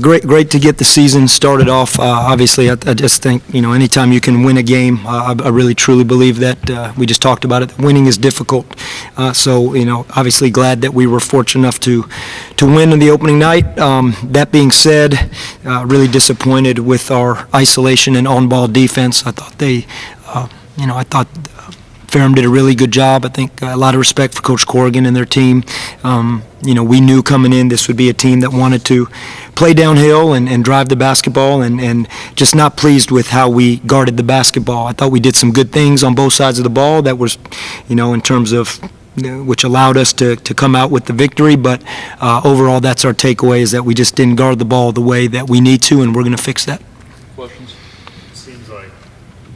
Great to get the season started off. Obviously, I just think, anytime you can win a game, I really truly believe that. We just talked about it. Winning is difficult. So, obviously glad that we were fortunate enough to win in the opening night. That being said, really disappointed with our isolation and on-ball defense. I thought Ferrum did a really good job. I think a lot of respect for Coach Corrigan and their team. We knew coming in this would be a team that wanted to play downhill and drive the basketball, and just not pleased with how we guarded the basketball. I thought we did some good things on both sides of the ball that was, in terms of which allowed us to come out with the victory. But overall, that's our takeaway, is that we just didn't guard the ball the way that we need to, and we're going to fix that. Questions? It seems like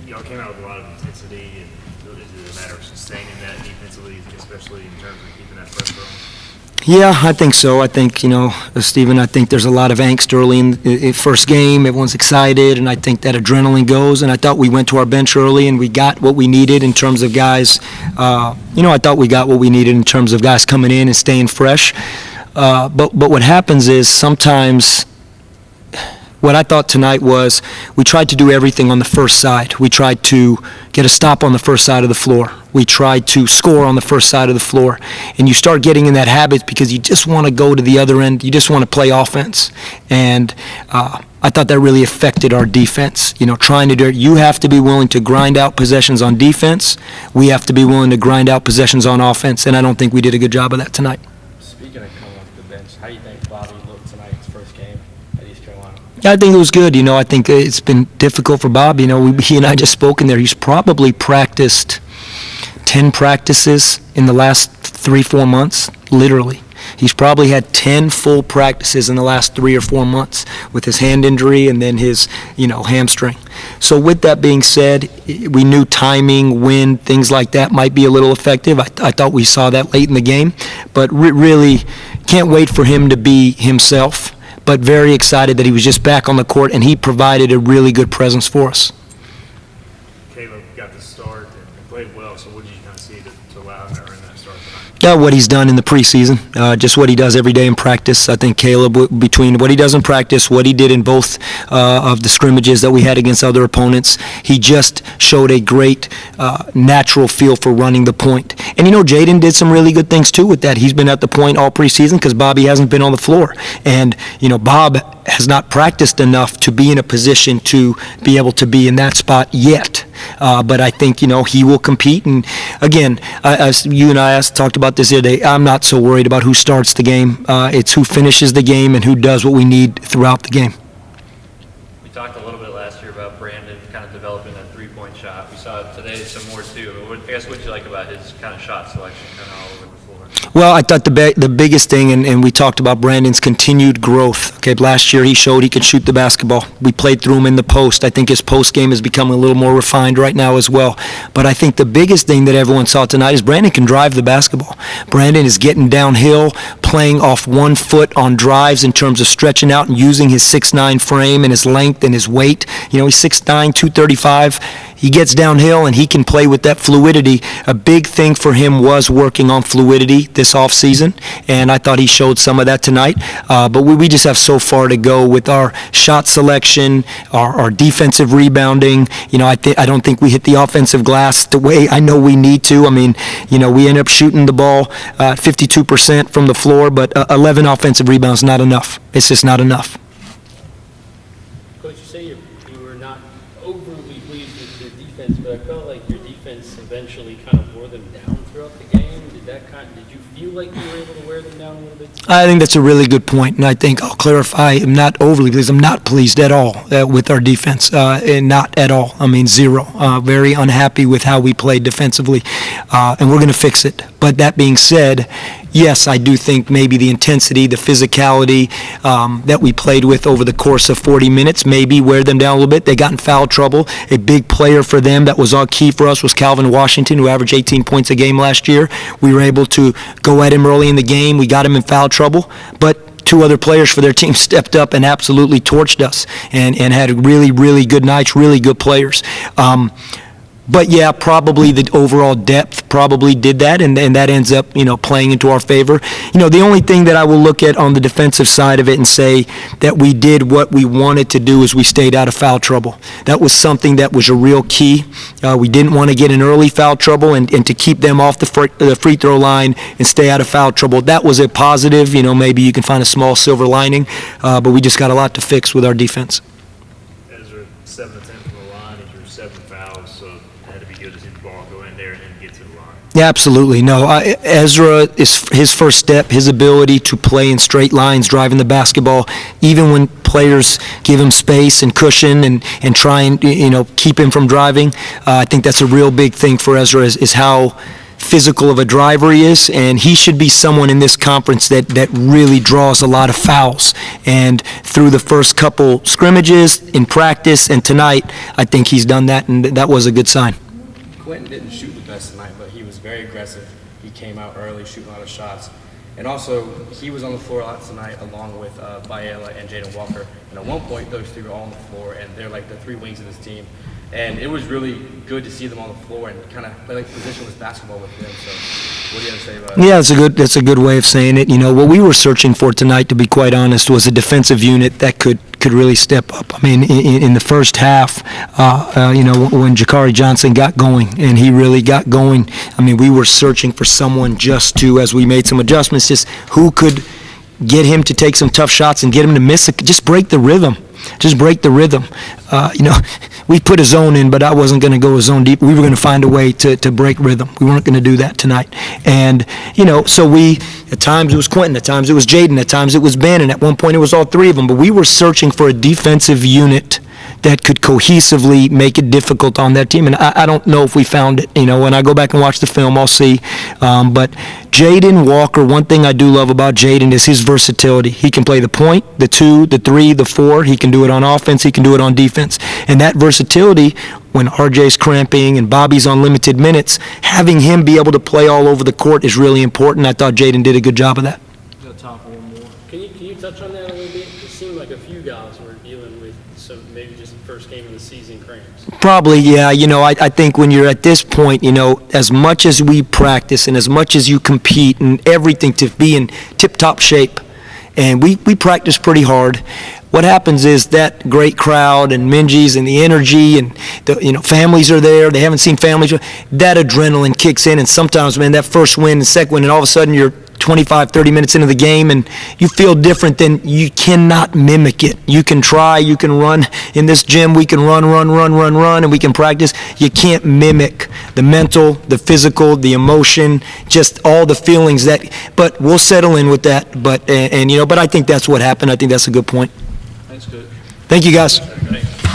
y'all came out with a lot of intensity, and is it a matter of sustaining that defensively, especially in terms of keeping that pressure on? Yeah, I think so. I think, Stephen, I think there's a lot of angst early in the first game. Everyone's excited, and I think that adrenaline goes. And I thought we went to our bench early, and we got what we needed in terms of guys. I thought we got what we needed in terms of guys coming in and staying fresh. But what happens is sometimes what I thought tonight was we tried to do everything on the first side. We tried to get a stop on the first side of the floor. We tried to score on the first side of the floor. And you start getting in that habit because you just want to go to the other end. You just want to play offense. And I thought that really affected our defense. Trying to do it. You have to be willing to grind out possessions on defense. We have to be willing to grind out possessions on offense. And I don't think we did a good job of that tenight. Speaking of coming off the bench, how do you think Bobby looked tonight, his first game at East Carolina? I think it was good. I think it's been difficult for Bob. He and I just spoke in there. He's probably practiced 10 practices in the last 3-4 months, literally. He's probably had 10 full practices in the last 3 or 4 months with his hand injury and then his, hamstring. So with that being said, we knew timing, wind, things like that might be a little effective. I thought we saw that late in the game, but really can't wait for him to be himself, but very excited that he was just back on the court, and he provided a really good presence for us. Caleb got the start and played well, so what did you kind of see to allow him to earn that start tonight? What he's done in the preseason, just what he does every day in practice. I think Caleb, between what he does in practice, what he did in both of the scrimmages that we had against other opponents, he just showed a great natural feel for running the point. And Jaden did some really good things too with that. He's been at the point all preseason because Bobby hasn't been on the floor. And, Bob has not practiced enough to be in a position to be able to be in that spot yet. But I think, he will compete. And again, as you and I talked about this the other day, I'm not so worried about who starts the game. It's who finishes the game and who does what we need throughout the game. We talked a little bit last year about Brandon kind of developing that three-point shot. We saw today some more too. I guess what you like about his kind of shot selection kind of all over the floor? Well, I thought the biggest thing, and we talked about Brandon's continued growth. Okay, last year he showed he could shoot the basketball. We played through him in the post. I think his post game has become a little more refined right now as well. But I think the biggest thing that everyone saw tonight is Brandon can drive the basketball. Brandon is getting downhill, playing off 1 foot on drives in terms of stretching out and using his 6'9" frame and his length and his weight. He's 6'9", 235. He gets downhill and he can play with that fluidity. A big thing for him was working on fluidity this offseason, and I thought he showed some of that tonight. But we just have so far to go with our shot selection, our defensive rebounding. I don't think we hit the offensive glass the way I know we need to. We end up shooting the ball 52% from the floor, but 11 offensive rebounds not enough. It's just not enough. Coach, you say you were not overly pleased with your defense, but I felt like your defense eventually kind of wore them down throughout the game. Did you feel like you were able to wear them down a little bit? I think that's a really good point, and I think I'll clarify. I'm not overly pleased. I'm not pleased at all with our defense, and not at all. Zero. Very unhappy with how we played defensively, and we're going to fix it. But that being said, yes, I do think maybe the intensity, the physicality that we played with over the course of 40 minutes maybe wear them down a little bit. They got in foul trouble. A big player for them that was all key for us was Calvin Washington, who averaged 18 points a game last year. We were able to go at him early in the game. We got him in foul trouble. But 2 other players for their team stepped up and absolutely torched us and had really, really good nights, really good players. But yeah, probably the overall depth probably did that, and that ends up, playing into our favor. The only thing that I will look at on the defensive side of it and say that we did what we wanted to do is we stayed out of foul trouble. That was something that was a real key. We didn't want to get in early foul trouble and to keep them off the free throw line and stay out of foul trouble. That was a positive. Maybe you can find a small silver lining, but we just got a lot to fix with our defense. Ezra, 7 attempts from the line, he drew 7 fouls, so it had to be good to see the ball go in there and then get to the line. Yeah, absolutely. No, Ezra, is his first step, his ability to play in straight lines, driving the basketball, even when players give him space and cushion and try and, keep him from driving. I think that's a real big thing for Ezra is how physical of a driver he is, and he should be someone in this conference that really draws a lot of fouls. And through the first couple scrimmages in practice and tonight, I think he's done that, and that was a good sign. Quentin didn't shoot the best tonight, but he was very aggressive. He came out early, shooting a lot of shots. And also, he was on the floor a lot tonight, along with Biella and Jaden Walker. And at one point, those three were all on the floor, and they're like the three wings of this team. And it was really good to see them on the floor and kind of play like positionless basketball with them. So, what do you have to say about it? Yeah, that's a good way of saying it. What we were searching for tonight, to be quite honest, was a defensive unit that could really step up. I mean, in the first half, when Jakari Johnson got going, and he really got going, I mean, we were searching for someone just to, as we made some adjustments, just who could get him to take some tough shots and get him to miss it, just break the rhythm. Just break the rhythm. We put a zone in, but I wasn't going to go a zone deep. We were going to find a way to break rhythm. We weren't going to do that tonight. And, so at times it was Quentin, at times it was Jaden, at times it was Ben, and at one point it was all three of them. But we were searching for a defensive unit that could cohesively make it difficult on that team. And I don't know if we found it. When I go back and watch the film, I'll see. But Jaden Walker, one thing I do love about Jaden is his versatility. He can play the point, the 2, the 3, the 4. He can do it on offense. He can do it on defense. And that versatility, when RJ's cramping and Bobby's on limited minutes, having him be able to play all over the court is really important. I thought Jaden did a good job of that. Got time for one more. Can you touch on that a little bit? It seemed like a few guys were dealing with some maybe just the first game of the season cramps. Probably, yeah. I think when you're at this point, as much as we practice and as much as you compete and everything to be in tip-top shape, and we practice pretty hard, what happens is that great crowd and Minges and the energy and the families are there. They haven't seen families. That adrenaline kicks in, and sometimes, man, that first win, the second win, and all of a sudden you're 25, 30 minutes into the game and you feel different, then you cannot mimic it. You can try, you can run. In this gym, we can run, and we can practice. You can't mimic the mental, the physical, the emotion, just all the feelings but we'll settle in with that. But I think that's what happened. I think that's a good point. Thanks, Coach. Thank you, guys. Thanks.